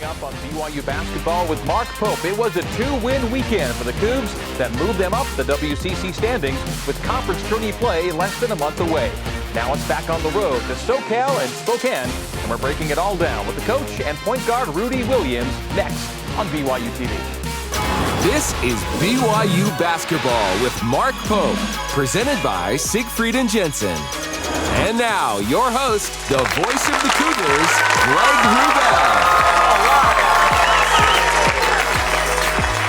Up on BYU basketball with Mark Pope. It was a 2-win weekend for the Cougs that moved them up the WCC standings with conference tourney play less than a month away. Now it's back on the road to SoCal and Spokane, and we're breaking it all down with the coach and point guard Rudi Williams next on BYUtv. This is BYU Basketball with Mark Pope, presented by Siegfried & Jensen. And now, your host, the voice of the Cougars, Greg Wrubell.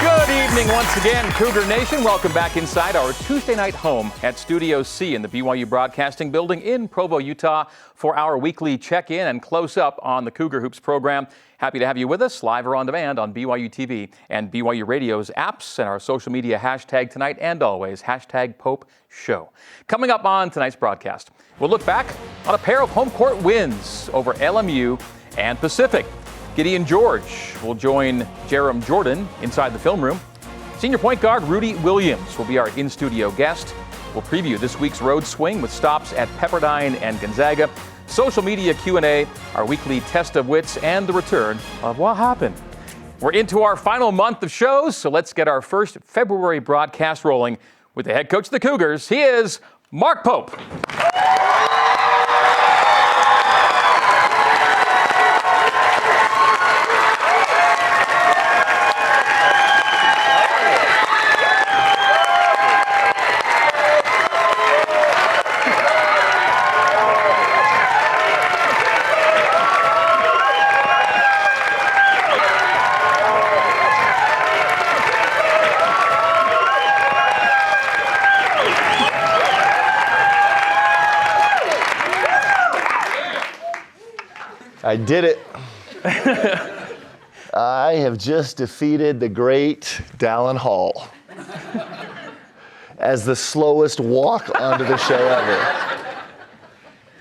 Good evening once again, Cougar Nation. Welcome back inside our Tuesday night home at Studio C in the BYU Broadcasting Building in Provo, Utah for our weekly check-in and close-up on the Cougar Hoops program. Happy to have you with us live or on demand on BYUtv and BYU Radio's apps and our social media hashtag tonight and always, hashtag Pope Show. Coming up on tonight's broadcast, we'll look back on a pair of home court wins over LMU and Pacific. Gideon George will join Jarom Jordan inside the film room. Senior point guard Rudi Williams will be our in-studio guest. We'll preview this week's road swing with stops at Pepperdine and Gonzaga. Social media Q&A, our weekly test of wits, and the return of What Happened. We're into our final month of shows, so let's get our first February broadcast rolling with the head coach of the Cougars. He is Mark Pope. I did it. I have just defeated the great Dallin Hall as the slowest walk onto the show ever.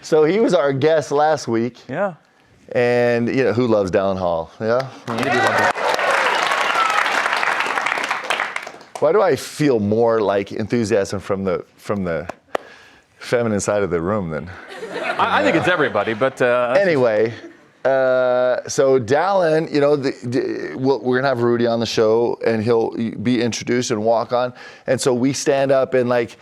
So he was our guest last week. Yeah. And you know, who loves Dallin Hall? Yeah? Why do I feel more like enthusiasm from the feminine side of the room than? I think it's everybody, but anyway. So Dallin, you know, we're going to have Rudi on the show, and he'll be introduced and walk on. And so we stand up, and, like,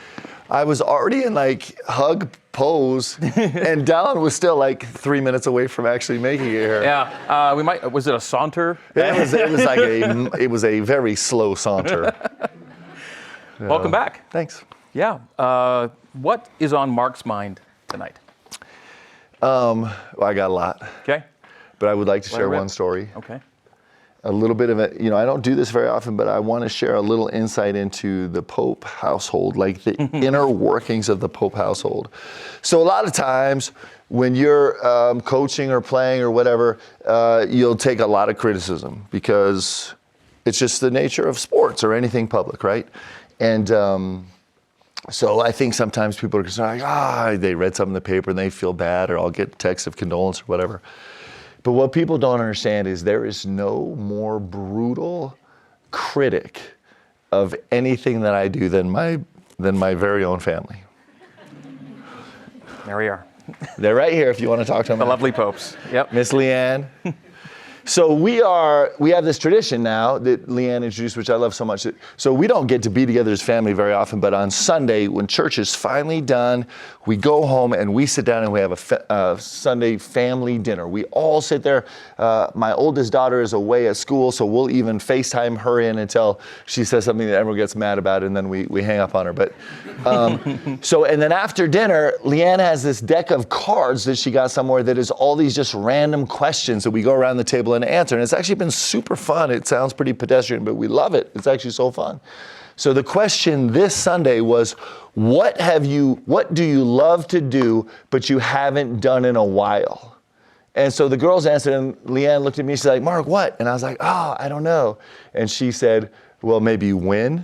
I was already in, like, hug pose, and Dallin was still, like, 3 minutes away from actually making it here. Yeah, was it a saunter? It was a very slow saunter. Welcome back. Thanks. Yeah. What is on Mark's mind tonight? Well, I got a lot. Okay. But I would like to share one story. Okay. A little bit of it, you know, I don't do this very often, but I want to share a little insight into the Pope household, like the inner workings of the Pope household. So a lot of times when you're coaching or playing or whatever, you'll take a lot of criticism because it's just the nature of sports or anything public, right? And so I think sometimes people are like, they read something in the paper and they feel bad, or I'll get texts of condolence or whatever. But what people don't understand is there is no more brutal critic of anything that I do than my very own family. There we are. They're right here if you want to talk to them. The lovely Popes. Yep. Miss Leanne. So we have this tradition now that Leanne introduced, which I love so much. So we don't get to be together as family very often, but on Sunday, when church is finally done, we go home and we sit down and we have a Sunday family dinner. We all sit there. My oldest daughter is away at school, so we'll even FaceTime her in until she says something that everyone gets mad about, and then we hang up on her. But and then after dinner, Leanne has this deck of cards that she got somewhere that is all these just random questions that we go around the table and answer. And it's actually been super fun. It sounds pretty pedestrian, but we love it. It's actually so fun. So the question this Sunday was, what do you love to do, but you haven't done in a while? And so the girls answered, and Leanne looked at me, she's like, Mark, what? And I was like, I don't know. And she said, well, maybe win.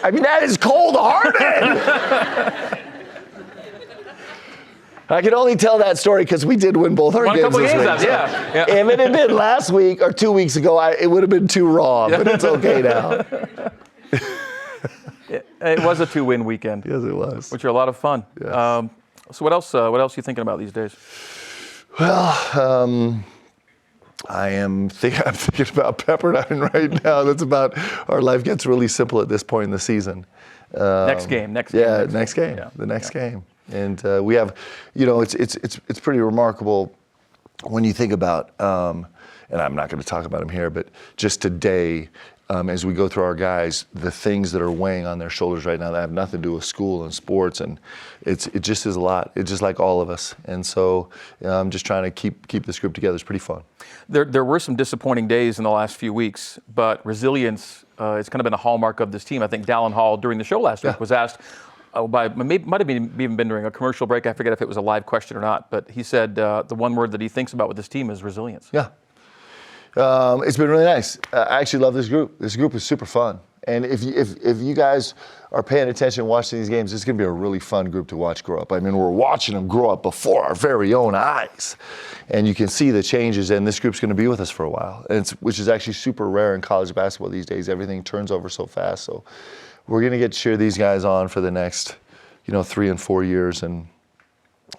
I mean, that is cold-hearted. I can only tell that story because we did win both our games this week. Yeah. If it had been last week or 2 weeks ago, it would have been too raw, but it's okay now. It was a 2-win weekend. Yes, it was. Which are a lot of fun. Yes. So what else are you thinking about these days? Well, I'm thinking about Pepperdine right now. That's about, our life gets really simple at this point in the season. Next game. Yeah, next game. The next game. And we have, it's pretty remarkable when you think about, and I'm not going to talk about them here, but just today, as we go through our guys, the things that are weighing on their shoulders right now that have nothing to do with school and sports, and it just is a lot. It's just like all of us, and so I'm just trying to keep this group together. It's pretty fun. There were some disappointing days in the last few weeks, but resilience has kind of been a hallmark of this team. I think Dallin Hall during the show last week was asked might have even been during a commercial break. I forget if it was a live question or not, but he said the one word that he thinks about with this team is resilience. Yeah. It's been really nice. I actually love this group. This group is super fun. And if you guys are paying attention and watching these games, it's going to be a really fun group to watch grow up. I mean, we're watching them grow up before our very own eyes. And you can see the changes, and this group's going to be with us for a while, which is actually super rare in college basketball these days. Everything turns over so fast. So we're going to get to cheer these guys on for the next 3 and 4 years, and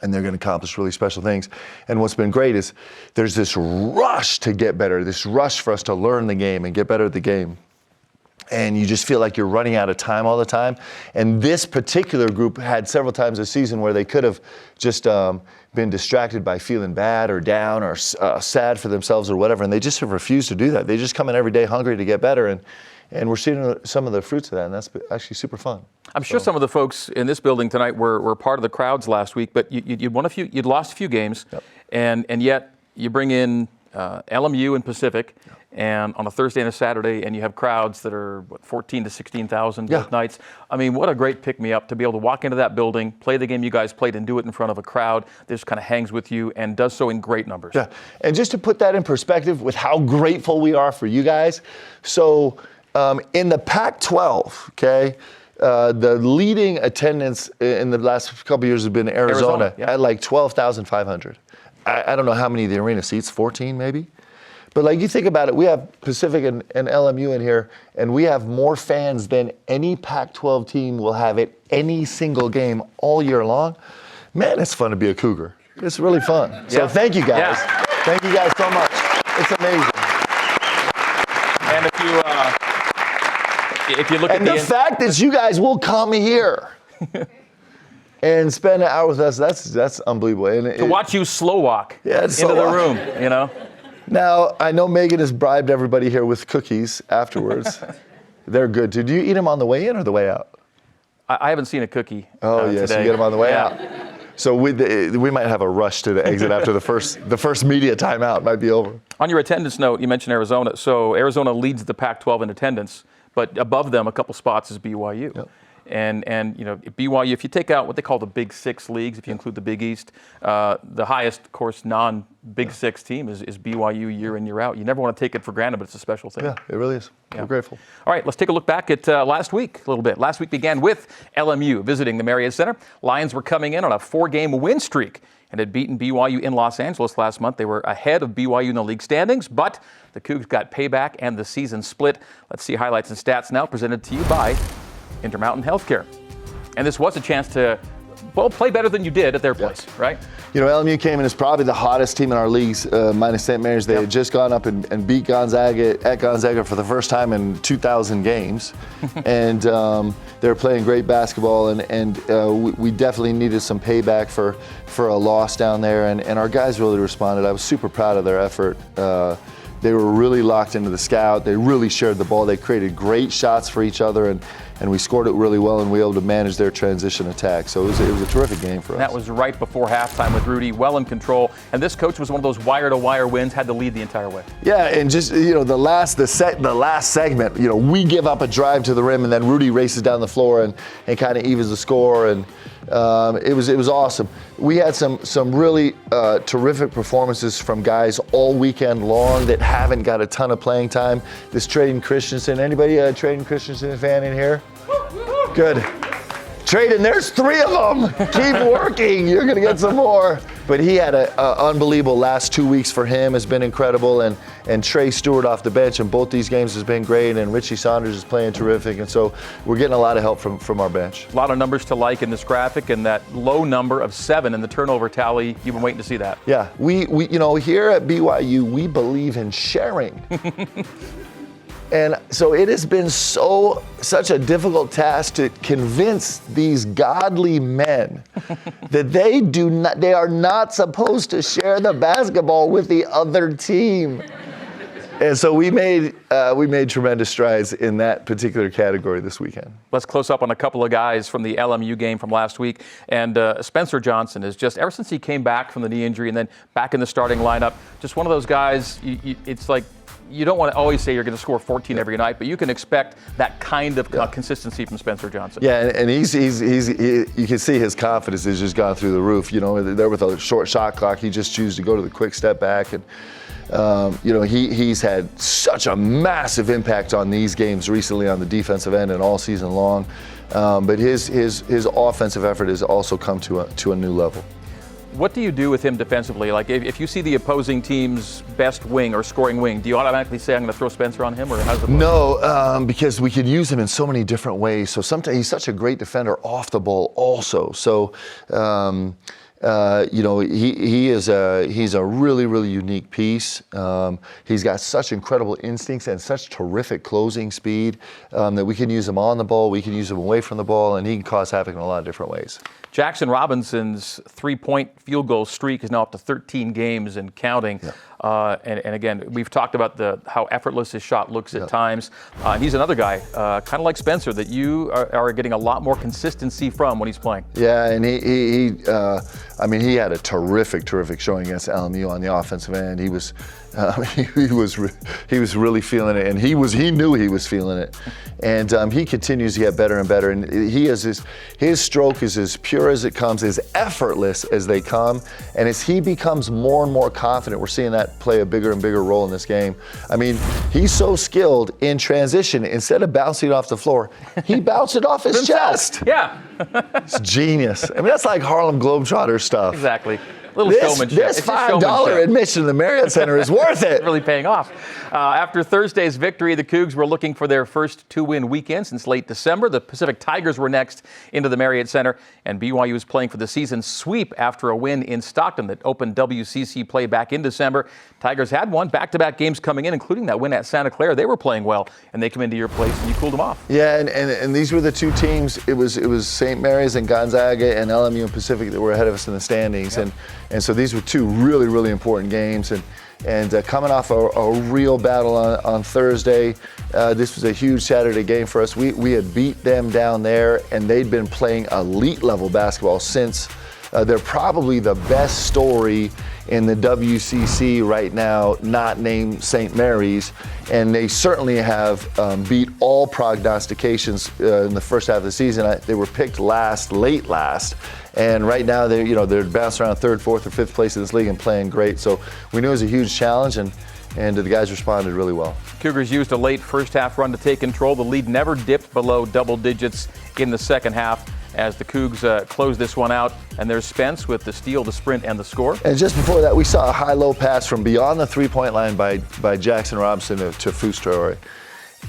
they're going to accomplish really special things. And what's been great is there's this rush to get better, this rush for us to learn the game and get better at the game. And you just feel like you're running out of time all the time. And this particular group had several times this season where they could have just been distracted by feeling bad or down or sad for themselves or whatever, and they just have refused to do that. They just come in every day hungry to get better, and we're seeing some of the fruits of that, and that's actually super fun. I'm sure some of the folks in this building tonight were part of the crowds last week, but you'd lost a few games, and yet you bring in LMU and Pacific, and on a Thursday and a Saturday, and you have crowds that are 14 to 16,000 both nights. I mean, what a great pick-me-up to be able to walk into that building, play the game you guys played, and do it in front of a crowd that just kind of hangs with you and does so in great numbers. Yeah, and just to put that in perspective with how grateful we are for you guys, so in the Pac-12, okay, the leading attendance in the last couple of years has been Arizona at like 12,500. I don't know how many of the arena seats, 14 maybe? But like you think about it, we have Pacific and LMU in here, and we have more fans than any Pac-12 team will have at any single game all year long. Man, it's fun to be a Cougar. It's really fun. So thank you guys. Thank you guys so much. It's amazing. And if you look at the fact that you guys will come here and spend an hour with us, that's unbelievable. And to watch you slow walk into the room, Now, I know Megan has bribed everybody here with cookies afterwards. They're good. Did you eat them on the way in or the way out? I haven't seen a cookie yes, today. You get them on the way out. So we might have a rush to the exit after the first media timeout might be over. On your attendance note, you mentioned Arizona. So Arizona leads the Pac-12 in attendance, but above them, a couple spots is BYU. Yep. And BYU, if you take out what they call the Big Six leagues, if you include the Big East, the highest, of course, non-Big Six team is BYU year in, year out. You never want to take it for granted, but it's a special thing. Yeah, it really is. We're grateful. All right, let's take a look back at last week a little bit. Last week began with LMU visiting the Marriott Center. Lions were coming in on a 4-game win streak and had beaten BYU in Los Angeles last month. They were ahead of BYU in the league standings, but the Cougs got payback and the season split. Let's see highlights and stats now presented to you by Intermountain Healthcare. And this was a chance to, play better than you did at their place, right? LMU came in as probably the hottest team in our leagues, minus St. Mary's. They had just gone up and beat Gonzaga at Gonzaga for the first time in 2,000 games. And they were playing great basketball, and we definitely needed some payback for a loss down there, and our guys really responded. I was super proud of their effort. They were really locked into the scout. They really shared the ball. They created great shots for each other, and we scored it really well, and we were able to manage their transition attack. So it was a terrific game for us. That was right before halftime with Rudi well in control. And this coach was one of those wire-to-wire wins, had to lead the entire way. Yeah, and just, the last segment, we give up a drive to the rim, and then Rudi races down the floor and kind of evens the score, and it was awesome. We had some really terrific performances from guys all weekend long that haven't got a ton of playing time. This Traden Christensen, anybody a Traden Christensen fan in here? Good. Trayden, there's 3 of them. Keep working. You're going to get some more. But he had an unbelievable last 2 weeks for him. Has been incredible. And Trey Stewart off the bench in both these games has been great. And Richie Saunders is playing terrific. And so we're getting a lot of help from our bench. A lot of numbers to like in this graphic, and that low number of 7 in the turnover tally. You've been waiting to see that. Yeah, we here at BYU, we believe in sharing. And so it has been such a difficult task to convince these godly men that they are not supposed to share the basketball with the other team. And so we made tremendous strides in that particular category this weekend. Let's close up on a couple of guys from the LMU game from last week. And Spencer Johnson is just, ever since he came back from the knee injury and then back in the starting lineup, just one of those guys, it's like, you don't want to always say you're going to score 14 every night, but you can expect that kind of consistency from Spencer Johnson. Yeah, and he's you can see his confidence has just gone through the roof. You know, there with a short shot clock, he just chooses to go to the quick step back, and he's had such a massive impact on these games recently on the defensive end and all season long. But his offensive effort has also come to a new level. What do you do with him defensively? Like, if you see the opposing team's best wing or scoring wing, do you automatically say, I'm going to throw Spencer on him, or how's it work? No, because we could use him in so many different ways. So sometimes he's such a great defender off the ball also. So, he's a really, really unique piece. He's got such incredible instincts and such terrific closing speed that we can use him on the ball, we can use him away from the ball, and he can cause havoc in a lot of different ways. Jackson Robinson's 3-point field goal streak is now up to 13 games and counting. Yeah. And again, we've talked about how effortless his shot looks at times. He's another guy, kind of like Spencer, that you are getting a lot more consistency from when he's playing. Yeah, and he had a terrific showing against LMU on the offensive end. He was really feeling it, and he knew he was feeling it, and he continues to get better and better. And his stroke is as pure as it comes, as effortless as they come, and as he becomes more and more confident, we're seeing that play a bigger and bigger role in this game. I mean, he's so skilled in transition. Instead of bouncing it off the floor, he bounced it off his chest. Yeah, it's genius. I mean, that's like Harlem Globetrotter stuff. Exactly. This $5 admission to the Marriott Center is worth it. Really paying off. After Thursday's victory, the Cougs were looking for their first 2-win weekend since late December. The Pacific Tigers were next into the Marriott Center, and BYU is playing for the season sweep after a win in Stockton that opened WCC play back in December. Tigers had won back-to-back games coming in, including that win at Santa Clara. They were playing well, and they come into your place, and you cooled them off. Yeah, and these were the two teams. It was St. Mary's and Gonzaga and LMU and Pacific that were ahead of us in the standings, yep. And so these were two really, really important games. And coming off a real battle on Thursday, this was a huge Saturday game for us. We had beat them down there, and they'd been playing elite level basketball since. They're probably the best story in the WCC right now, not named St. Mary's, and they certainly have beat all prognostications in the first half of the season. They were picked late last, and right now they're bouncing around third, fourth, or fifth place in this league and playing great. So we knew it was a huge challenge, and the guys responded really well. Cougars used a late first half run to take control. The lead never dipped below double digits in the second half as the Cougs close this one out. And there's Spence with the steal, the sprint, and the score. And just before that, we saw a high-low pass from beyond the three-point line by Jackson Robinson to Fus-Traore.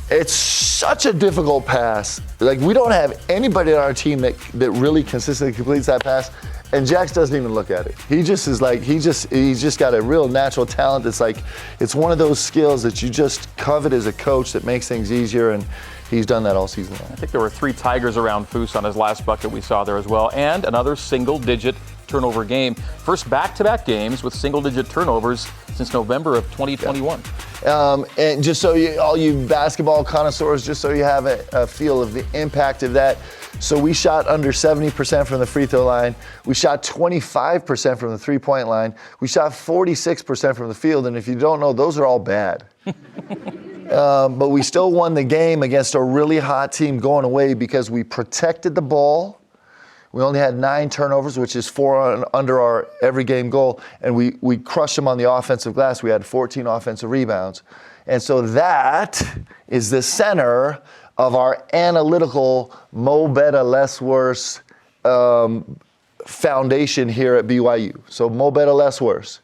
It's such a difficult pass. Like, we don't have anybody on our team that really consistently completes that pass. And Jax doesn't even look at it. He just is like, he's just got a real natural talent. It's one of those skills that you just covet as a coach that makes things easier, and he's done that all season long. I think there were 3 Tigers around Fus on his last bucket we saw there as well, and another single-digit turnover game. First back-to-back games with single-digit turnovers since November of 2021. And just so all you basketball connoisseurs, just so you have a feel of the impact of that. So we shot under 70% from the free throw line. We shot 25% from the three-point line. We shot 46% from the field. And if you don't know, those are all bad. But we still won the game against a really hot team going away because we protected the ball. We only had 9 turnovers, which is 4 under our every game goal. And we crushed them on the offensive glass. We had 14 offensive rebounds. And so that is the center of our analytical mo better, less worse foundation here at BYU. So mo better, less worse.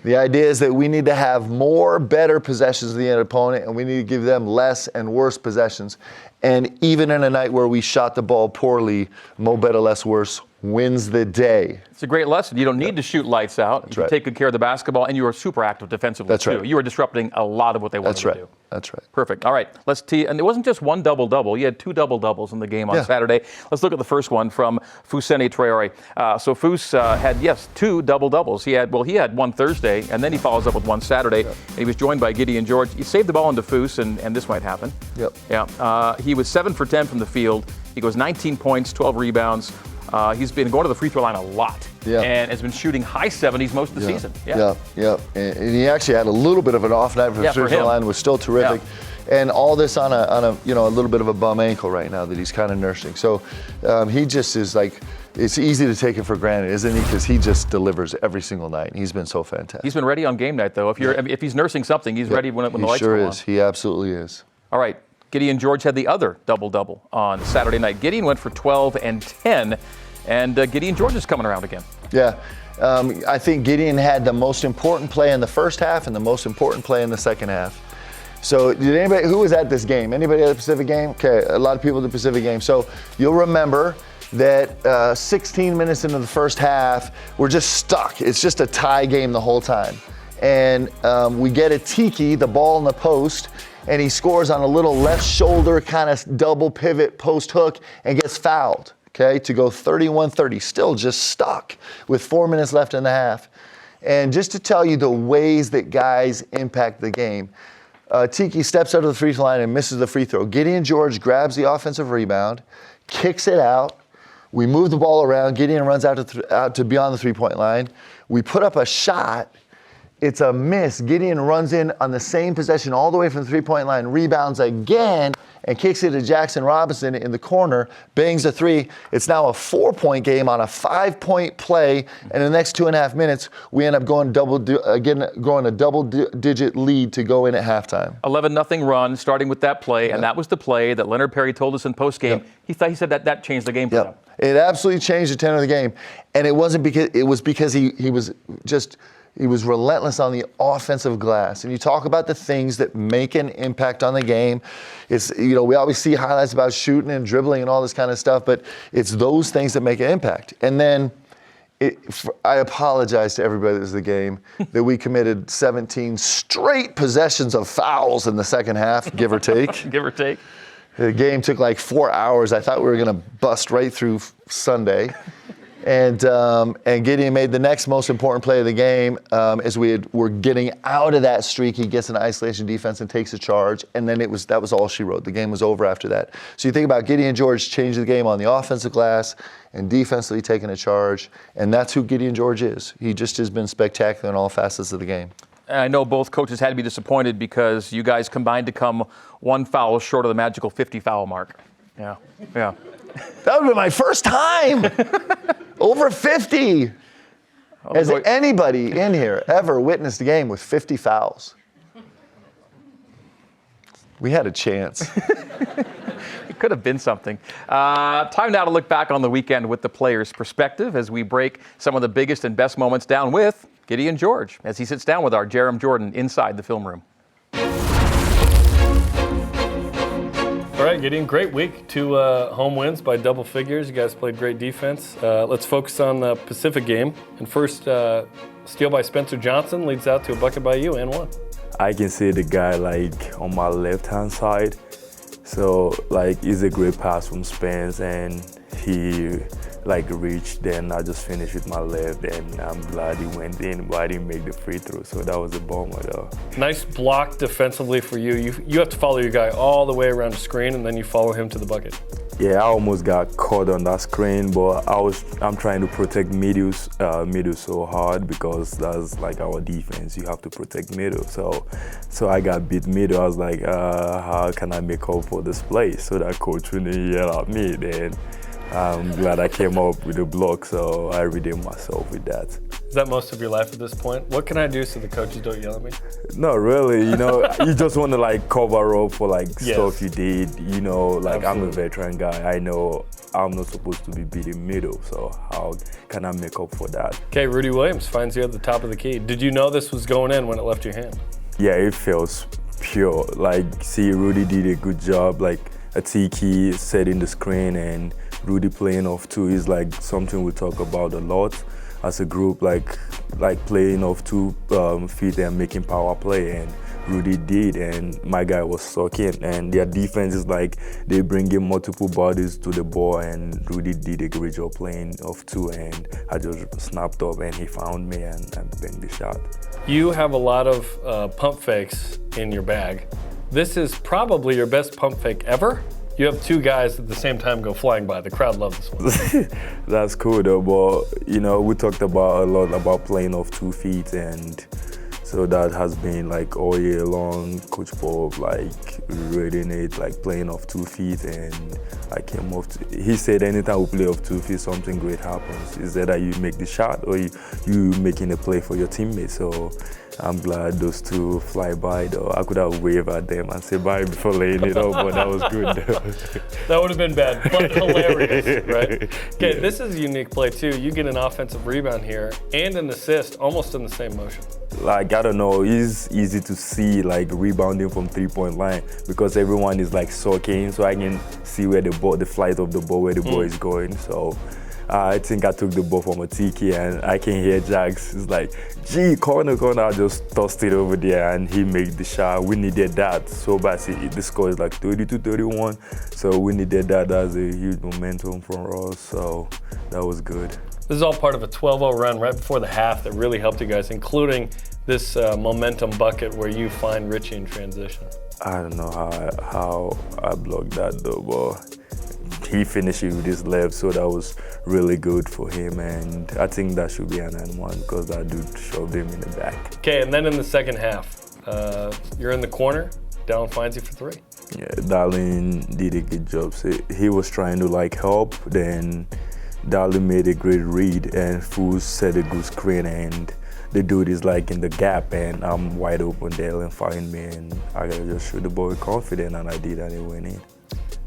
The idea is that we need to have more better possessions of the opponent, and we need to give them less and worse possessions. And even in a night where we shot the ball poorly, mo better, less worse wins the day. It's a great lesson. You don't need to shoot lights out. You can take good care of the basketball, and you are super active defensively, too. You are disrupting a lot of what they wanted to do. That's right. Perfect. All right. Let's tee. And it wasn't just one double-double. You had two double-doubles in the game on Saturday. Let's look at the first one from Fousseyni Traore. So Fous had, two double-doubles. He had one Thursday, and then he follows up with one Saturday. And he was joined by Gideon George. He saved the ball into Fous, and this might happen. He was 7 for 10 from the field. He goes 19 points, 12 rebounds. He's been going to the free throw line a lot and has been shooting high 70s most of the season. And he actually had a little bit of an off night for the free throw line, was still terrific. And all this on a little bit of a bum ankle right now that he's kind of nursing. So he just is like, it's easy to take it for granted, isn't he? Because he just delivers every single night. He's been so fantastic. He's been ready on game night, though. If he's nursing something, he's ready when the lights go on. He sure is. He absolutely is. All right. Gideon George had the other double-double on Saturday night. Gideon went for 12 and 10, and Gideon George is coming around again. I think Gideon had the most important play in the first half and the most important play in the second half. So did anybody, who was at this game? Anybody at the Pacific game? Okay, a lot of people at the Pacific game. So you'll remember that 16 minutes into the first half, we're just stuck. It's just a tie game the whole time. And we get a Tiki, the ball in the post, and he scores on a little left shoulder kind of double pivot post hook and gets fouled, to go 31-30, still just stuck with 4 minutes left in the half. And just to tell you the ways that guys impact the game, Tiki steps out of the free throw line and misses the free throw. Gideon George grabs the offensive rebound, kicks it out. We move the ball around. Gideon runs out to beyond the three-point line. We put up a shot. It's a miss. Gideon runs in on the same possession all the way from the three-point line, rebounds again, and kicks it to Jackson Robinson in the corner, bangs a three. It's now a 4-point game on a 5-point play, and in the next 2.5 minutes, we end up going growing a double-digit lead to go in at halftime. 11-0 run, starting with that play, and that was the play that Leonard Perry told us in postgame. He said that changed the game for them. It absolutely changed the tenor of the game, and it wasn't because he was relentless on the offensive glass. And you talk about the things that make an impact on the game. It's, we always see highlights about shooting and dribbling and all this kind of stuff, but it's those things that make an impact. And then I apologize to everybody that was the game that we committed 17 straight possessions of fouls in the second half, give or take. Give or take. The game took like 4 hours. I thought we were going to bust right through Sunday. And Gideon made the next most important play of the game as we're getting out of that streak. He gets an isolation defense and takes a charge, and then that was all she wrote. The game was over after that. So you think about Gideon George changing the game on the offensive glass and defensively taking a charge, and that's who Gideon George is. He just has been spectacular in all facets of the game. I know both coaches had to be disappointed because you guys combined to come one foul short of the magical 50-foul mark. Yeah. That would have been my first time. Over 50. Has anybody in here ever witnessed a game with 50 fouls? We had a chance. It could have been something. Time now to look back on the weekend with the players' perspective as we break some of the biggest and best moments down with Gideon George as he sits down with our Jarom Jordan inside the film room. All right, Gideon, great week. 2 home wins by double figures. You guys played great defense. Let's focus on the Pacific game. And first, steal by Spencer Johnson leads out to a bucket by you and one. I can see the guy on my left-hand side. So it's a great pass from Spence, and he reached. Then I just finished with my left, and I'm glad he went in, but I didn't make the free throw. So that was a bummer, though. Nice block defensively for you. You have to follow your guy all the way around the screen, and then you follow him to the bucket. Yeah, I almost got caught on that screen, but I'm trying to protect middle so hard because that's our defense. You have to protect middle. So I got beat middle. I was like, how can I make up for this play? So that coach wouldn't yell at me. Then I'm glad I came up with a block, so I redeemed myself with that. Is that most of your life at this point? What can I do so the coaches don't yell at me? Not really, you just want to like cover up for like stuff you did, like Absolutely. I'm a veteran guy. I know I'm not supposed to be beating middle, so how can I make up for that? Okay, Rudi Williams finds you at the top of the key. Did you know this was going in when it left your hand? Yeah, it feels pure. Like, see, Rudi did a good job, like a T-key setting the screen, and Rudi playing off two is like something we talk about a lot as a group, like playing off 2 feet and making power play, and Rudi did, and my guy was stuck in, and their defense is like they bring in multiple bodies to the ball, and Rudi did a great job playing off 2, and I just snapped up and he found me and banged the shot. You have a lot of pump fakes in your bag. This is probably your best pump fake ever. You have 2 guys at the same time go flying by. The crowd loves this one. That's cool though, but we talked about a lot about playing off 2 feet, and so that has been like all year long, Coach Bob like reading it, like playing off 2 feet, and I came off. He said anytime we play off 2 feet, something great happens. Is that you make the shot or you making a play for your teammates? So I'm glad those 2 fly by though. I could have waved at them and said bye before laying it up, but that was good though. That would have been bad, but hilarious, right? Okay, This is a unique play too. You get an offensive rebound here and an assist almost in the same motion. Like, I don't know, it's easy to see like rebounding from 3-point line because everyone is like soaking, so I can see where the flight of the ball, where the ball is going. So I think I took the ball from a Tiki, and I can hear Jax. It's like, gee, corner. I just tossed it over there, and he made the shot. We needed that so bad. See, the score is like 32-31, so we needed that. That's a huge momentum for us, so that was good. This is all part of a 12-0 run right before the half that really helped you guys, including this momentum bucket where you find Richie in transition. I don't know how I blocked that though, but he finished it with his left, so that was really good for him, and I think that should be an N1 because that dude shoved him in the back. Okay, and then in the second half, you're in the corner, Dallin finds you for 3. Yeah, Dallin did a good job. So he was trying to like help, then Dallin made a great read, and Foos set a good screen, and the dude is like in the gap, and I'm wide open. Dallin find me, and I gotta just shoot the ball with confidence, and I did, and it went in.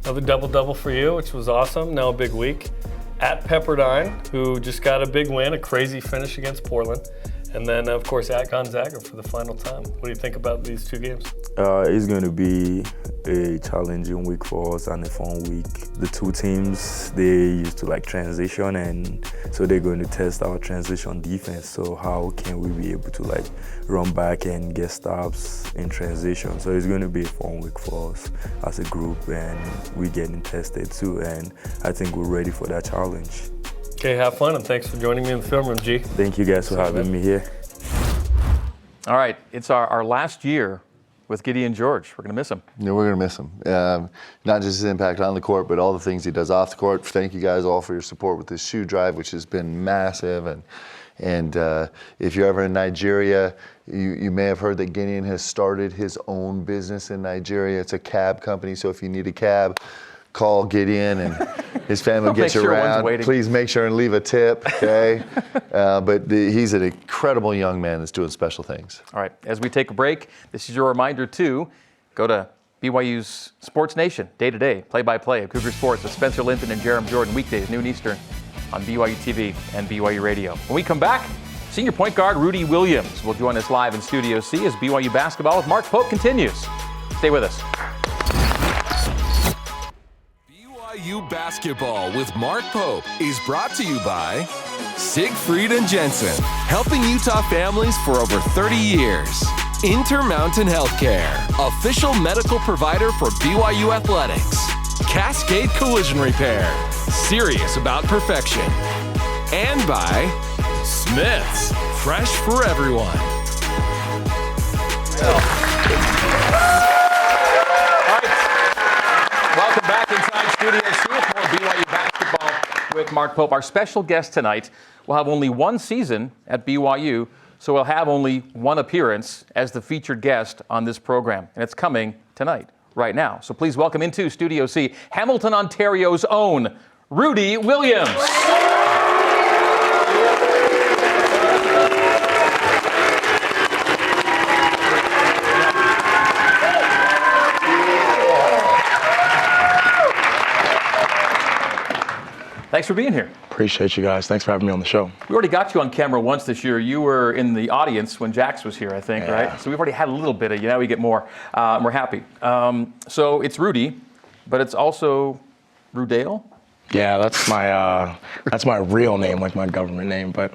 Another double-double for you, which was awesome. Now a big week. At Pepperdine, who just got a big win, a crazy finish against Portland. And then, of course, at Gonzaga for the final time. What do you think about these 2 games? It's going to be a challenging week for us and a fun week. The 2 teams, they used to like transition, and so they're going to test our transition defense. So how can we be able to like run back and get stops in transition? So it's going to be a fun week for us as a group, and we're getting tested too, and I think we're ready for that challenge. Okay, have fun, and thanks for joining me in the film room, G. Thank you guys for having me here. All right, it's our last year with Gideon George. We're going to miss him. Yeah, we're going to miss him. Not just his impact on the court, but all the things he does off the court. Thank you guys all for your support with this shoe drive, which has been massive. And if you're ever in Nigeria, you may have heard that Gideon has started his own business in Nigeria. It's a cab company, so if you need a cab, call Gideon and his family will get you around. Please make sure and leave a tip, okay? But he's an incredible young man that's doing special things. All right, as we take a break, this is your reminder to go to BYU's Sports Nation, day-to-day, play-by-play of Cougar Sports with Spencer Linton and Jarom Jordan, weekdays, noon Eastern, on BYUtv and BYU Radio. When we come back, senior point guard Rudi Williams will join us live in Studio C as BYU basketball with Mark Pope continues. Stay with us. BYU Basketball with Mark Pope is brought to you by Siegfried and Jensen, helping Utah families for over 30 years. Intermountain Healthcare, official medical provider for BYU Athletics. Cascade Collision Repair, serious about perfection. And by Smith's, fresh for everyone. Welcome back inside Studio C with more BYU basketball with Mark Pope. Our special guest tonight will have only one season at BYU, so we'll have only one appearance as the featured guest on this program, and it's coming tonight, right now. So please welcome into Studio C, Hamilton, Ontario's own Rudi Williams. Thanks for being here. Appreciate you guys. Thanks for having me on the show. We already got you on camera once this year. You were in the audience when Jax was here, I think, Yeah. right? So we've already had a little bit of you. Now we get more. We're happy. So it's Rudi, but it's also Rudale. Yeah, that's my real name, like my government name. But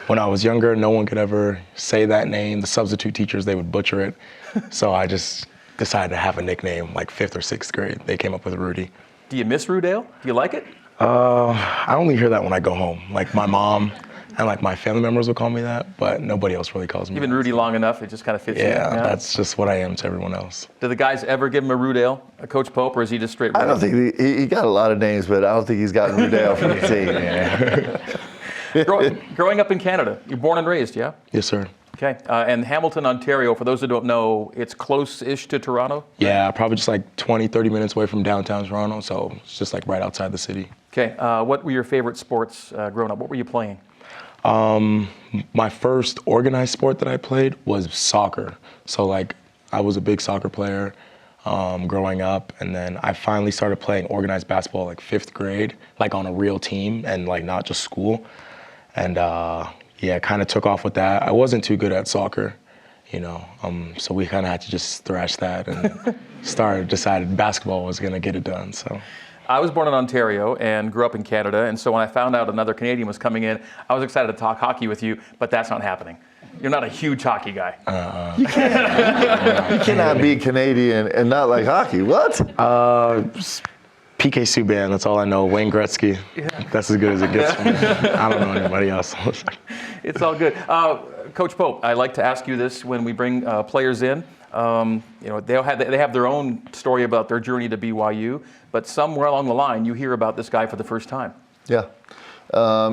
when I was younger, no one could ever say that name. The substitute teachers, they would butcher it. So I just decided to have a nickname like 5th or 6th grade. They came up with Rudi. Do you miss Rudale? Do you like it? I only hear that when I go home. Like my mom and like my family members will call me that, but nobody else really calls me You've been that. Rudi long enough, it just kind of fits in. Yeah, that's just what I am to everyone else. Do the guys ever give him a Rudale, a Coach Pope, or is he just straight I Rudi? don't think he got a lot of names, but I don't think he's gotten Rudale from the team. Growing up in Canada, you're born and raised, yeah? Yes, sir. Okay, and Hamilton, Ontario, for those who don't know, it's close-ish to Toronto? Yeah, probably just like 20, 30 minutes away from downtown Toronto, so it's just like right outside the city. Okay, what were your favorite sports growing up? What were you playing? My first organized sport that I played was soccer. So like I was a big soccer player growing up, and then I finally started playing organized basketball like 5th grade, like on a real team and like not just school. And yeah, kind of took off with that. I wasn't too good at soccer, you know, so we kind of had to just thrash that and decided basketball was gonna get it done, so. I was born in Ontario and grew up in Canada, and so when I found out another Canadian was coming in, I was excited to talk hockey with you, but that's not happening. You're not a huge hockey guy. You cannot be Canadian and not like hockey. What? PK Subban, that's all I know. Wayne Gretzky, that's as good as it gets for me. I don't know anybody else. It's all good. Coach Pope, I like to ask you this when we bring players in. You know, they have their own story about their journey to BYU, but somewhere along the line, you hear about this guy for the first time. Yeah.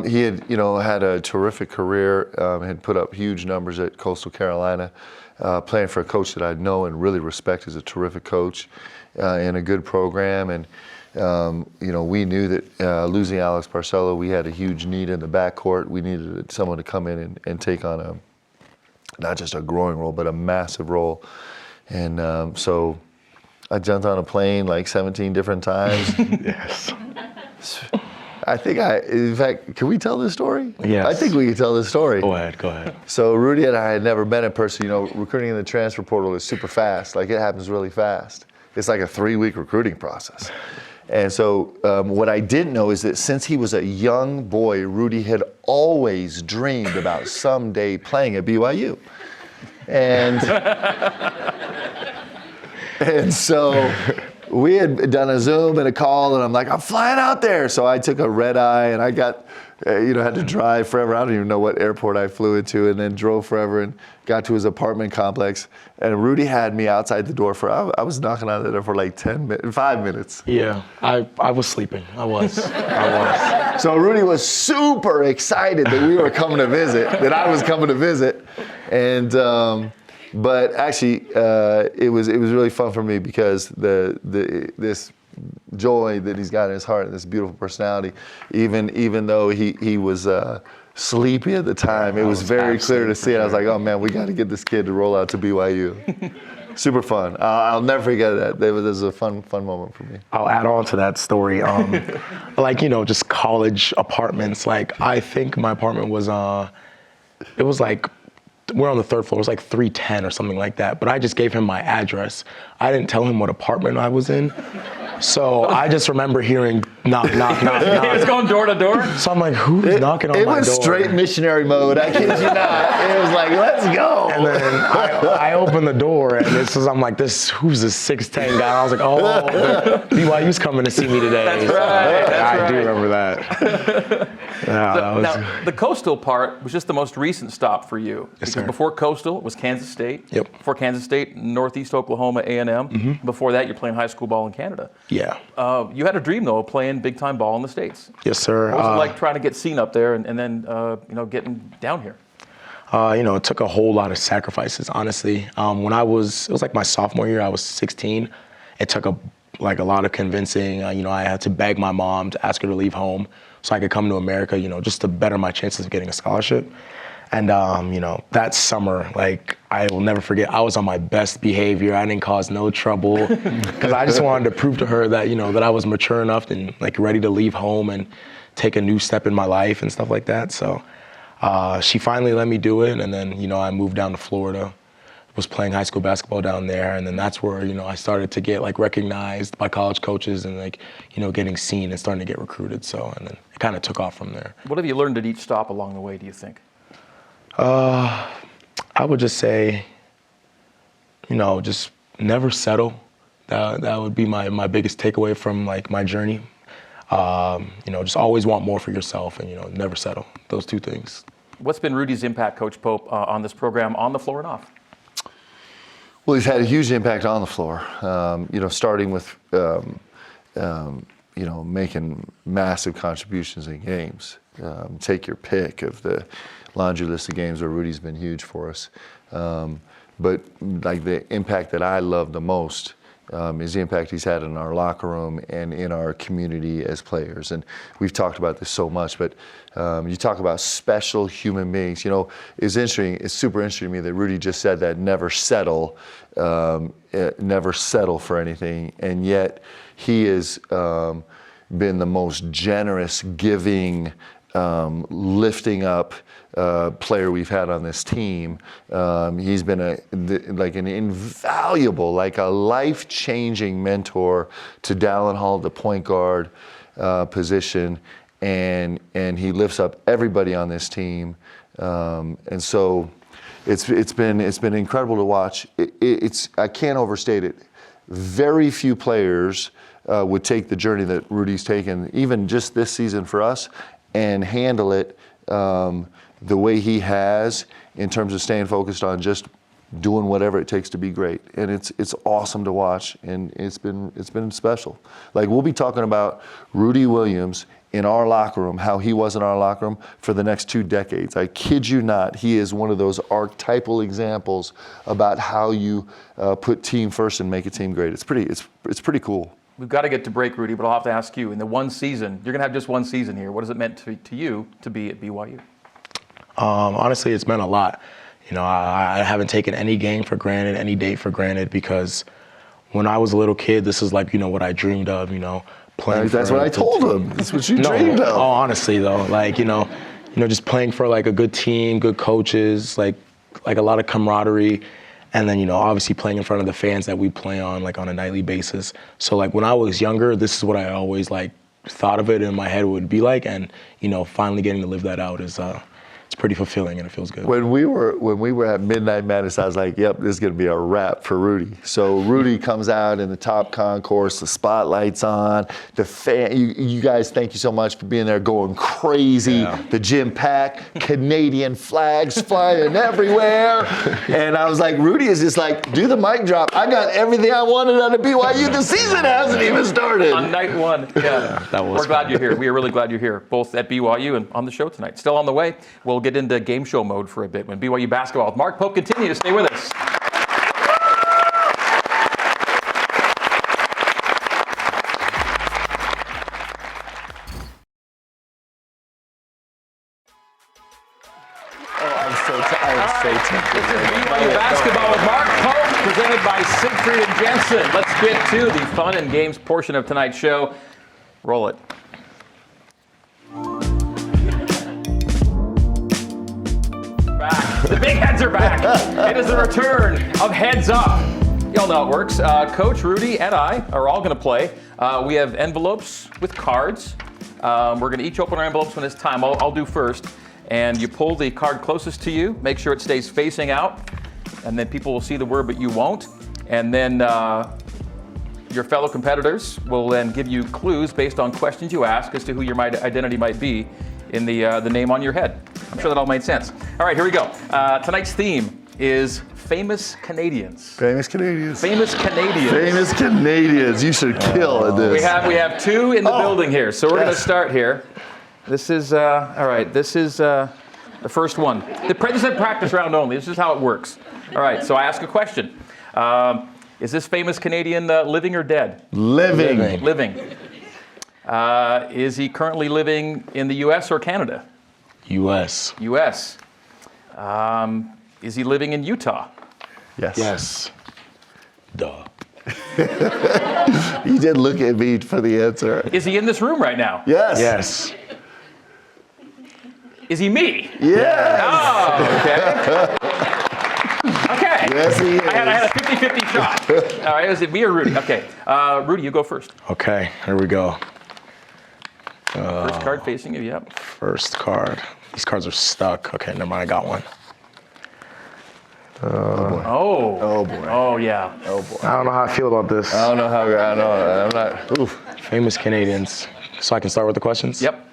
He had, had a terrific career, had put up huge numbers at Coastal Carolina, playing for a coach that I know and really respect as a terrific coach in a good program. And, we knew that losing Alex Barcelo, we had a huge need in the backcourt. We needed someone to come in and take on not just a growing role, but a massive role. And so I jumped on a plane like 17 different times. Yes. In fact, can we tell this story? Yes. I think we can tell this story. Go ahead. So Rudi and I had never met in person. Recruiting in the transfer portal is super fast. Like it happens really fast. It's like a 3-week recruiting process. And so what I didn't know is that since he was a young boy, Rudi had always dreamed about someday playing at BYU. And so we had done a Zoom and a call, and I'm like, I'm flying out there. So I took a red eye, and I got, had to drive forever. I don't even know what airport I flew into, and then drove forever and got to his apartment complex. And Rudi had me outside the door I was knocking on the door for like 5 minutes. Yeah, I was sleeping. I was. So Rudi was super excited that we were coming to visit, that I was coming to visit. And, but actually, it was really fun for me because this joy that he's got in his heart and this beautiful personality, even though he was sleepy at the time, it was very clear to see it. I was like, oh man, we got to get this kid to roll out to BYU. Super fun. I'll never forget that. It was a fun moment for me. I'll add on to that story. Just college apartments. Like I think my apartment was, it was like, we're on the 3rd floor. It was like 310 or something like that. But I just gave him my address. I didn't tell him what apartment I was in. So I just remember hearing knock, knock, knock, knock. It's going door to door? So I'm like, who's knocking on my door? It was straight missionary mode. I kid you not. It was like, let's go. And then I opened the door, and I'm like, who's this 6'10" guy? And I was like, oh, BYU's coming to see me today. That's right. I do remember that. Now, the Coastal part was just the most recent stop for you. Yes, sir. Before Coastal, it was Kansas State. Yep. Before Kansas State, Northeast Oklahoma A&M. Mm-hmm. Before that, you're playing high school ball in Canada. Yeah. You had a dream, though, of playing big-time ball in the States. Yes, sir. What was it like trying to get seen up there and then, getting down here? It took a whole lot of sacrifices, honestly. It was like my sophomore year, I was 16. It took a lot of convincing. I had to beg my mom to ask her to leave home so I could come to America, just to better my chances of getting a scholarship. And, that summer, I will never forget, I was on my best behavior. I didn't cause no trouble because I just wanted to prove to her that, that I was mature enough and ready to leave home and take a new step in my life and stuff like that. So she finally let me do it, and then, you know, I moved down to Florida, was playing high school basketball down there, and then that's where, you know, I started to get like recognized by college coaches and like, you know, getting seen and starting to get recruited. So, and then it kind of took off from there. What have you learned at each stop along the way, do you think? I would just say, you know, just never settle. That would be my biggest takeaway from like my journey. You know, just always want more for yourself and, you know, never settle. Those two things. What's been Rudi's impact, Coach Pope, on this program, on the floor and off? Well, he's had a huge impact on the floor. You know, starting with, you know, making massive contributions in games. Take your pick of the laundry list of games where Rudi's been huge for us. But like the impact that I love the most is the impact he's had in our locker room and in our community as players. And we've talked about this so much, but you talk about special human beings. You know, it's super interesting to me that Rudi just said that never settle for anything. And yet he has been the most generous, giving, lifting up player we've had on this team. He's been an invaluable, like a life-changing mentor to Dallin Hall, the point guard position, and he lifts up everybody on this team. And so it's been incredible to watch. I can't overstate it. Very few players would take the journey that Rudi's taken, even just this season for us, and handle it the way he has in terms of staying focused on just doing whatever it takes to be great. And it's awesome to watch, and it's been special. Like, we'll be talking about Rudi Williams in our locker room, how he was in our locker room for the next 2 decades. I kid you not, he is one of those archetypal examples about how you put team first and make a team great. It's pretty cool. We've got to get to break, Rudi, but I'll have to ask you, in the one season, you're going to have just one season here. What has it meant to you to be at BYU? Honestly, it's meant a lot. You know, I haven't taken any game for granted, any date for granted, because when I was a little kid, this is like, you know, what I dreamed of, you know, playing. That's what I told him. That's what you dreamed of. Oh, honestly, though, like, you know, just playing for like a good team, good coaches, like a lot of camaraderie. And then, you know, obviously playing in front of the fans that we play on, like, on a nightly basis. So, like, when I was younger, this is what I always, like, thought of it in my head would be like. And, you know, finally getting to live that out is, it's pretty fulfilling, and it feels good. When we were at Midnight Madness, I was like, yep, this is going to be a wrap for Rudi. So Rudi comes out in the top concourse, the spotlight's on, the fan, you guys, thank you so much for being there, going crazy. Yeah. The gym packed, Canadian flags flying everywhere. And I was like, Rudi is just like, do the mic drop. I got everything I wanted out of BYU. The season hasn't even started. On night one, yeah. We're glad you're here. We are really glad you're here, both at BYU and on the show tonight. Still on the way. We'll get into game show mode for a bit when BYU basketball with Mark Pope continues. Stay with us. BYU basketball with Mark Pope, presented by Siegfried and Jensen. Let's get to the fun and games portion of tonight's show. Roll it. Back. The big heads are back. It is the return of Hedz-Up. Y'all know how it works. Coach, Rudi, and I are all going to play. We have envelopes with cards. We're going to each open our envelopes when it's time. I'll do first. And you pull the card closest to you. Make sure it stays facing out. And then people will see the word, but you won't. And then your fellow competitors will then give you clues based on questions you ask as to who your identity might be in the name on your head. I'm sure that all made sense. All right, here we go. Tonight's theme is famous Canadiens. Famous Canadiens. Famous Canadiens. Famous Canadiens. You should kill at this. We have 2 in the building here, so we're going to start here. This is all right. This is the first one. This is a practice round only. This is how it works. All right. So I ask a question. Is this famous Canadian living or dead? Living. Living. Is he currently living in the U.S. or Canada? U.S. U.S. Is he living in Utah? Yes. Yes. Duh. You did look at me for the answer. Is he in this room right now? Yes. Yes. Is he me? Yes. Oh, okay. Okay. Yes, he is. I had a 50-50 shot. All right, is it me or Rudi? Okay. Rudy, you go first. Okay, here we go. First card facing you, yep. First card. These cards are stuck. Okay, never mind, I got one. Oh boy. Oh, yeah. Oh boy. I don't know how I feel about this. I don't know how. I know. I'm not. Oof. Famous Canadiens. So I can start with the questions? Yep.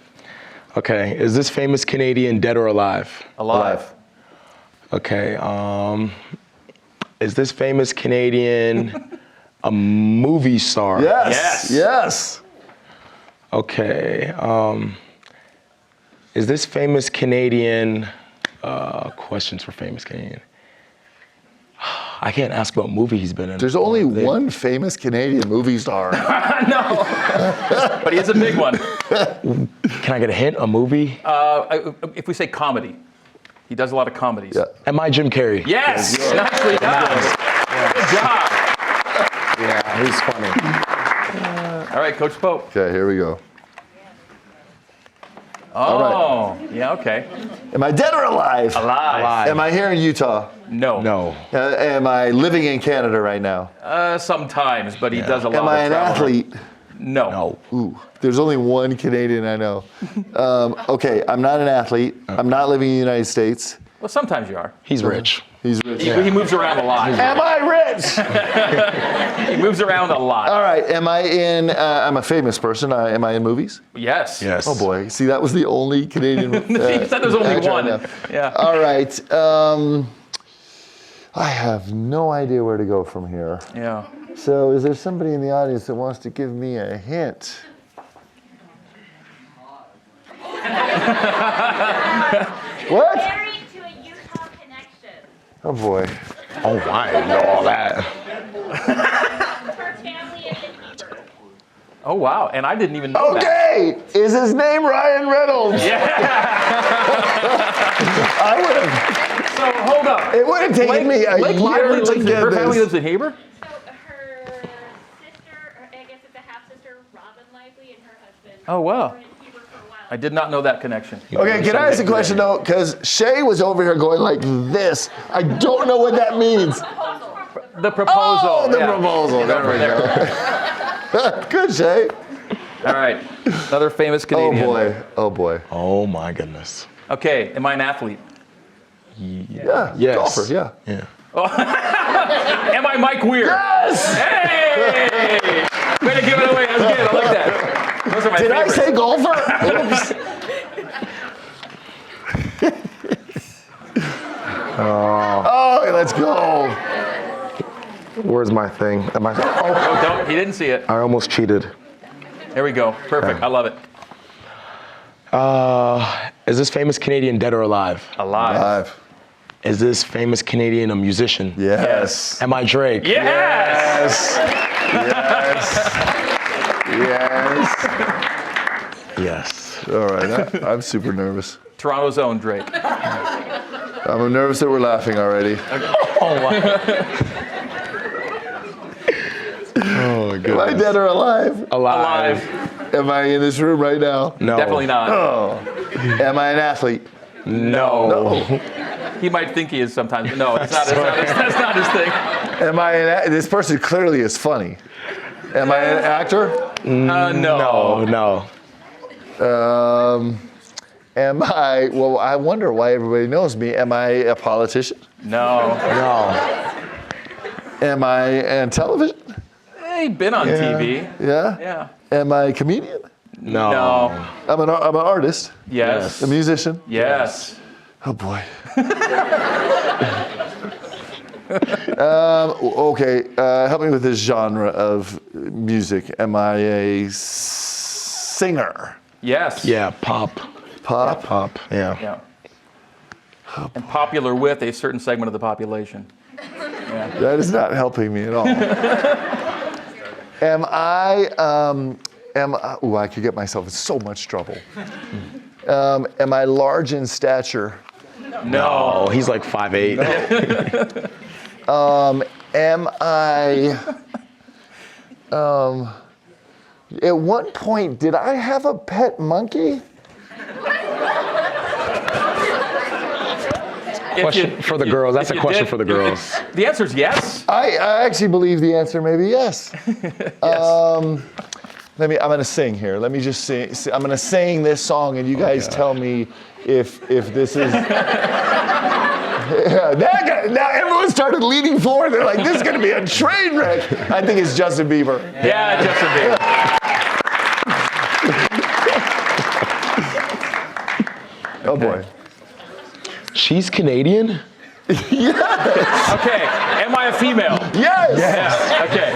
Okay, is this famous Canadian dead or alive? Alive. Okay, is this famous Canadian a movie star? Yes. Yes. Yes. Okay, is this famous Canadian, questions for famous Canadian. I can't ask what movie he's been in. There's only one famous Canadian movie star. No. But he is a big one. Can I get a hint? A movie? If we say comedy, he does a lot of comedies. Yeah. Am I Jim Carrey? Yes. Nicely done. Good job. Yeah, he's funny. All right, Coach Pope. Okay, here we go. Oh, yeah, okay. Am I dead or alive? Alive. Am I here in Utah? No. No. Am I living in Canada right now? Sometimes, but he does a lot Am of I an travel. athlete? No. No. Ooh, there's only one Canadian I know. Okay, I'm not an athlete. I'm not living in the United States. Well, sometimes you are. He's rich. He's rich. He moves around a lot. Am I rich? He moves around a lot. All right, am I in, I'm a famous person. Am I in movies? Yes. Yes. Oh boy, see that was the only Canadian. He said there's only actor I one. know. Yeah. All right, I have no idea where to go from here. Yeah. So is there somebody in the audience that wants to give me a hint? What? Married to a Utah connection. Oh boy. Oh, I didn't know all that. Her family is in Hebrew. Oh, wow. And I didn't even know that. Okay, is his name Ryan Reynolds? I would have. So, hold up. It would have taken me a Blake year Lively to lives in, get her family this. lives in Heber? So her sister, or I guess it's a half-sister, Robin Lively, and her husband Oh, wow. were in Heber for a while. I did not know that connection. Okay, can I ask a question though? Because Shay was over here going like this. I don't know what that means. The proposal. Oh, the yeah. proposal. There we go. Good, Shay. All right. Another famous Oh Canadian. boy. Oh boy. Oh, my goodness. Okay. Am I an athlete? Yeah. Yes. Golfer. Yeah. Yeah. Am I Mike Weir? Yes. Hey! Way to give it away. That's good. I like that. Those are my Did I favorites. say golfer? Oops. Oh, let's go. Where's my thing? Am I? Oh, don't. He didn't see it. I almost cheated. There we go. Perfect. I love it. Is this famous Canadian dead or alive? Alive. Five. Is this famous Canadian a musician? Yes. Am I Drake? Yes. Yes. Yes. All right. I'm super nervous. Toronto's own Drake. I'm nervous that we're laughing already. Oh, my Am I goodness. dead or alive? Alive. Am I in this room right now? No. Definitely not. Oh. Am I an athlete? No. He might think he is sometimes. But no, that's not his thing. Am I this person clearly is funny. Am I an actor? No. No. Am I, well, I wonder why everybody knows me. Am I a politician? No. No. Am I on television? Hey, been on TV. Yeah? Yeah. Am I a comedian? No. No. I'm an artist, Yes. a musician. Yes. Oh boy. Okay, help me with this genre of music. Am I a singer? Yes. Yeah, pop. Pop? Pop. Yeah. Yeah. And popular with a certain segment of the population. That is not helping me at all. I could get myself in so much trouble. Am I large in stature? No. Oh, he's like 5'8". Am I, at one point, did I have a pet monkey? Question for the girls. That's a question for the girls. The answer is yes. I actually believe the answer may be yes. Yes. I'm gonna sing here. Let me just sing. I'm gonna sing this song, and you guys tell me if this is. Now everyone started leaning forward. They're like, "This is gonna be a train wreck." I think it's Justin Bieber. Yeah, Justin Bieber. Oh boy. She's Canadian? Yes. Okay. Am I a female? Yes. Yeah. Okay.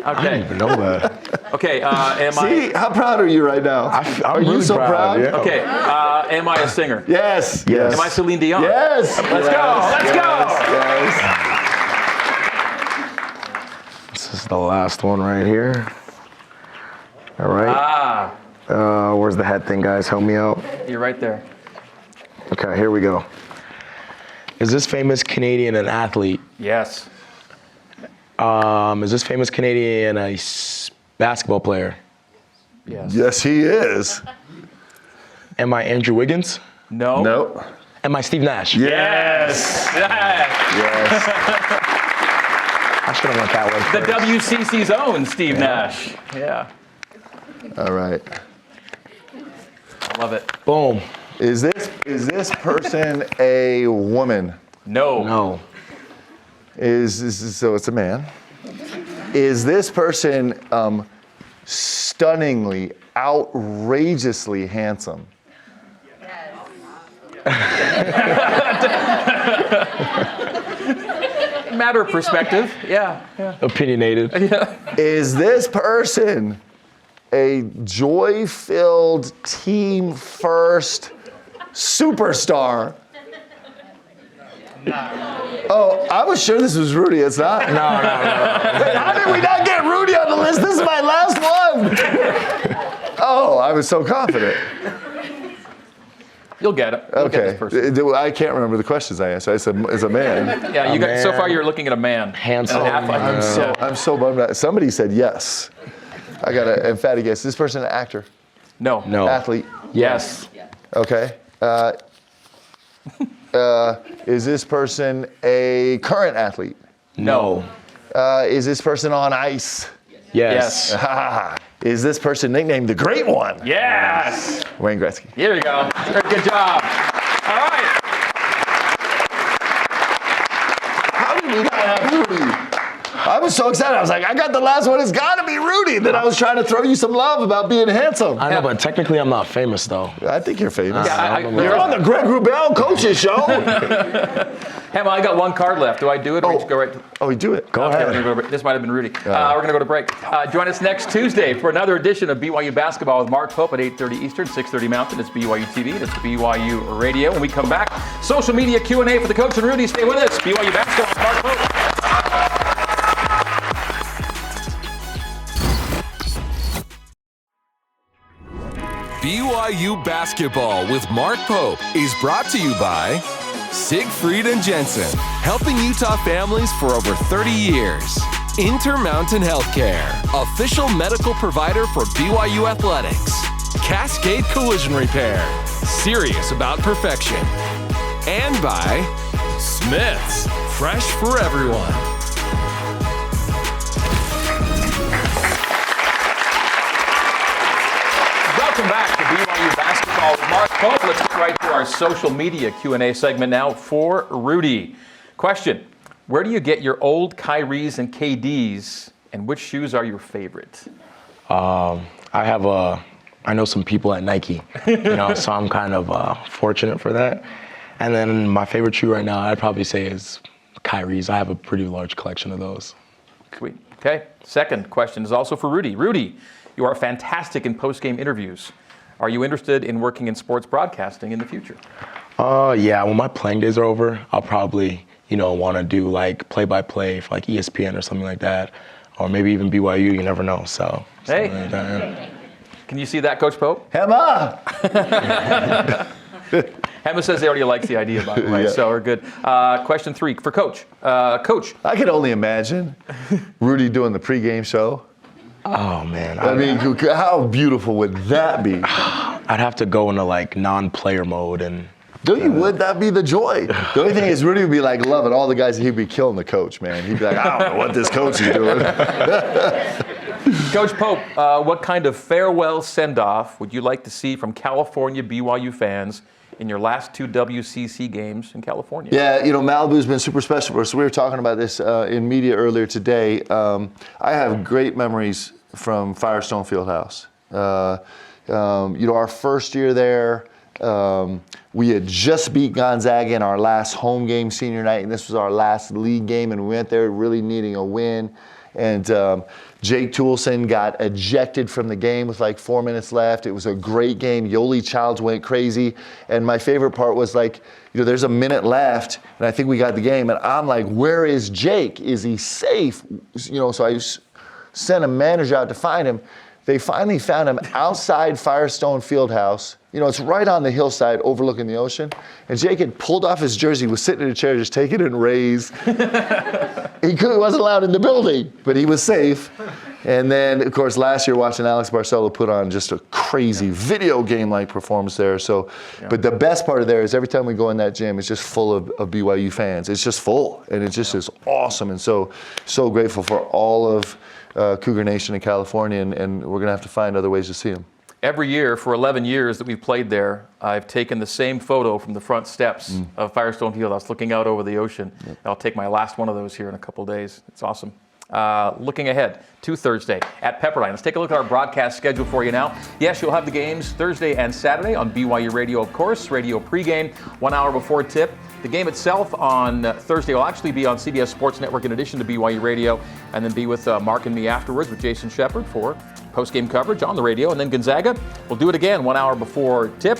I didn't even know that. Okay. Am See, how proud are you right now? Are you so proud? Yeah. Okay. Am I a singer? Yes. Yes. Am I Celine Dion? Yes. Let's go. Let's go. Yes. This is the last one right here. All right. Where's the head thing, guys? Help me out. You're right there. Okay, here we go. Is this famous Canadian an athlete? Yes. Is this famous Canadian a basketball player? Yes. Yes, he is. Am I Andrew Wiggins? No. No. Am I Steve Nash? Yes. Yes. I should have went that way. The WCC's own Steve Nash. Yeah. All right. I love it. Boom. Is this person a woman? No. No. So it's a man. Is this person stunningly, outrageously handsome? Matter of perspective. Yeah. Opinionated. Is this person a joy-filled, team-first superstar? Oh, I was sure this was Rudy. It's not. No. Wait, how did we not get Rudy on the list? This is my last one. Oh, I was so confident. You'll get it. You'll get this person. Okay. I can't remember the questions I answered. I said, "Is a man." Yeah, you got. So far, you're looking at a man. Handsome. I'm so bummed out. Somebody said yes. I got an emphatic yes. Is this person an actor? No. No. Athlete? Yes. Okay. Is this person a current athlete? No. Is this person on ice? Yes. Is this person nicknamed the Great One? Yes. Wayne Gretzky. Here you go. Good job. All right. How did we not have Rudy? I was so excited. I was like, I got the last one. It's got to be Rudy. Then I was trying to throw you some love about being handsome. I know, but technically I'm not famous though. I think you're famous. You're on the Greg Wrubell Coaches Show. Emma, I got one card left. Do I do it or we just go right? Oh, we do it. Go Okay, ahead. we're gonna go to, this might have been Rudy. We're going to go to break. Join us next Tuesday for another edition of BYU Basketball with Mark Pope at 8:30 Eastern, 6:30 Mountain. It's BYUtv. It's BYU Radio. When we come back, social media Q&A for the coach and Rudy. Stay with us. BYU Basketball with Mark Pope. BYU Basketball with Mark Pope is brought to you by Siegfried and Jensen, helping Utah families for over 30 years. Intermountain Healthcare, official medical provider for BYU Athletics. Cascade Collision Repair, serious about perfection. And by Smith's, fresh for everyone. Welcome back to BYU Basketball with Mark Pope. Let's get right to our social media Q&A segment now for Rudy. Question, where do you get your old Kyries and KDs, and which shoes are your favorite? I know some people at Nike, so I'm kind of fortunate for that. And then my favorite shoe right now, I'd probably say is Kyrie's. I have a pretty large collection of those. Sweet. Okay. Second question is also for Rudy. Rudy, you are fantastic in post-game interviews. Are you interested in working in sports broadcasting in the future? Yeah, when my playing days are over, I'll probably, want to do like play-by-play for like ESPN or something like that. Or maybe even BYU, you never know. So, hey, like that, yeah. Can you see that, Coach Pope? Emma! Emma says they already likes the idea, by the way, so we're good. Question 3 for Coach. Coach. I can only imagine Rudy doing the pregame show. Oh, man. I mean, how beautiful would that be? I'd have to go into like non-player mode and Would that be the joy? The only thing is Rudi would be like loving all the guys, and he'd be killing the coach, man. He'd be like, I don't know what this coach is doing. Coach Pope, what kind of farewell send-off would you like to see from California BYU fans in your last 2 WCC games in California? Yeah, Malibu's been super special for us. We were talking about this in media earlier today. I have great memories from Firestone Fieldhouse. Our first year there, we had just beat Gonzaga in our last home game senior night, and this was our last league game, and we went there really needing a win. And Jake Toulson got ejected from the game with like 4 minutes left. It was a great game. Yoli Childs went crazy. And my favorite part was there's a minute left, and I think we got the game. And I'm like, where is Jake? Is he safe? So I sent a manager out to find him. They finally found him outside Firestone Fieldhouse. It's right on the hillside overlooking the ocean. And Jake had pulled off his jersey, was sitting in a chair, just taking it in rays. He wasn't allowed in the building, but he was safe. And then, of course, last year watching Alex Barcelo put on just a crazy video game-like performance there. So, but the best part of there is every time we go in that gym, it's just full of BYU fans. It's just full, and it just is awesome. And so grateful for all of Cougar Nation in California, and we're going to have to find other ways to see them. Every year for 11 years that we've played there, I've taken the same photo from the front steps of Firestone Fieldhouse looking out over the ocean. Yep. I'll take my last one of those here in a couple days. It's awesome. Looking ahead to Thursday at Pepperdine. Let's take a look at our broadcast schedule for you now. Yes, you'll have the games Thursday and Saturday on BYU Radio, of course. Radio pregame, 1 hour before tip. The game itself on Thursday will actually be on CBS Sports Network in addition to BYU Radio, and then be with Mark and me afterwards with Jason Shepard for post-game coverage on the radio. And then Gonzaga, we'll do it again 1 hour before tip.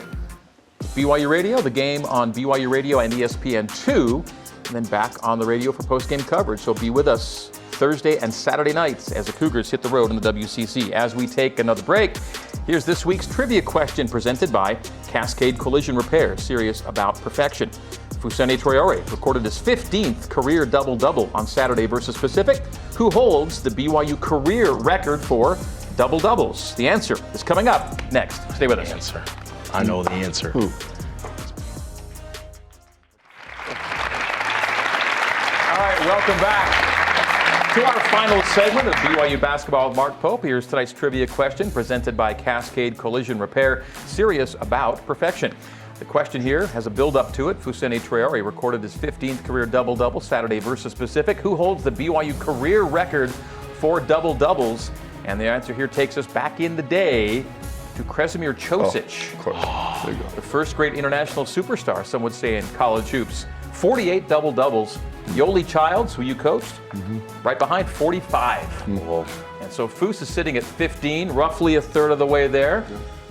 BYU Radio, the game on BYU Radio and ESPN2, and then back on the radio for post-game coverage. So be with us Thursday and Saturday nights as the Cougars hit the road in the WCC. As we take another break, here's this week's trivia question presented by Cascade Collision Repair, serious about perfection. Fousseyni Traore recorded his 15th career double-double on Saturday versus Pacific. Who holds the BYU career record for double-doubles? The answer is coming up next. Stay with us. Answer. I know the answer. Who? All right, welcome back to our final segment of BYU Basketball with Mark Pope. Here's tonight's trivia question presented by Cascade Collision Repair, serious about perfection. The question here has a build-up to it. Fousseyni Traore recorded his 15th career double-double Saturday versus Pacific. Who holds the BYU career record for double-doubles? And the answer here takes us back in the day to Kresimir Ćosić. Of course. There you go. The first great international superstar, some would say, in college hoops. 48 double-doubles. Yoli Childs, who you coached, right behind 45. Whoa. And so Foose is sitting at 15, roughly a third of the way there.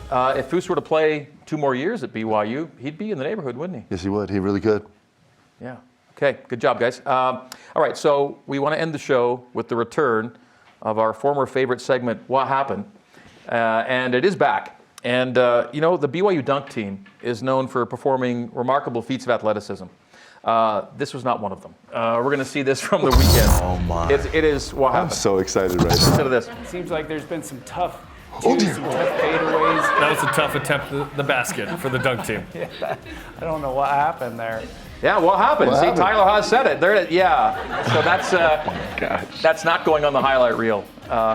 If Foose were to play 2 more years at BYU, he'd be in the neighborhood, wouldn't he? Yes, he would. He really could. Yeah. Okay, good job, guys. All right, so we want to end the show with the return of our former favorite segment, What Happened? And it is back. And, the BYU dunk team is known for performing remarkable feats of athleticism. This was not one of them. We're going to see this from the weekend. Oh, my. It is What Happened. I'm so excited right now. Listen to this. Seems like there's been some tough fadeaways. That was a tough attempt at the basket for the dunk team. Yeah, I don't know what happened there. Yeah, what happened? What See, happened? Tyler Haas said it. There, yeah. So that's not going on the highlight reel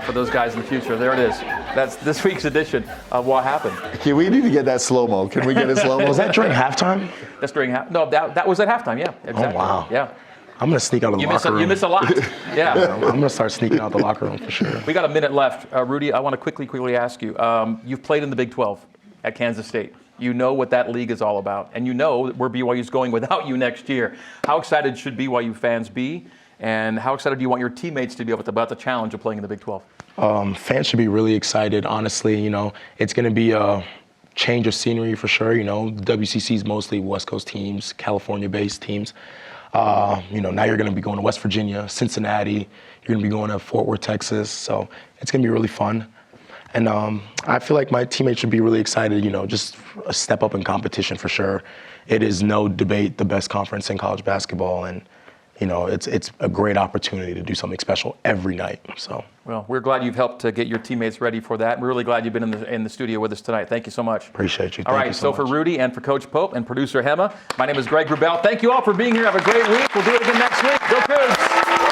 for those guys in the future. There it is. That's this week's edition of What Happened. Okay, we need to get that slow-mo. Can we get it slow-mo? Was that during halftime? That's during No, that was at halftime. Yeah, exactly. Oh, wow. Yeah. I'm going to sneak out of the locker room. You miss a lot. Yeah. I'm going to start sneaking out the locker room for sure. We got a minute left. Rudi, I want to quickly ask you. You've played in the Big 12 at Kansas State. You know what that league is all about, and you know where BYU's going without you next year. How excited should BYU fans be, and how excited do you want your teammates to be about the challenge of playing in the Big 12? Fans should be really excited. Honestly, it's going to be a change of scenery for sure. The WCC is mostly West Coast teams, California-based teams. Now you're going to be going to West Virginia, Cincinnati. You're going to be going to Fort Worth, Texas. So it's going to be really fun. And I feel like my teammates should be really excited, just a step up in competition for sure. It is no debate the best conference in college basketball. And, you know, it's a great opportunity to do something special every night. So. Well, we're glad you've helped to get your teammates ready for that. We're really glad you've been in the studio with us tonight. Thank you so much. Appreciate you. All right, so for Rudi and for Coach Pope and producer Hema, my name is Greg Wrubell. Thank you all for being here. Have a great week. We'll do it again next week. Go Cougs!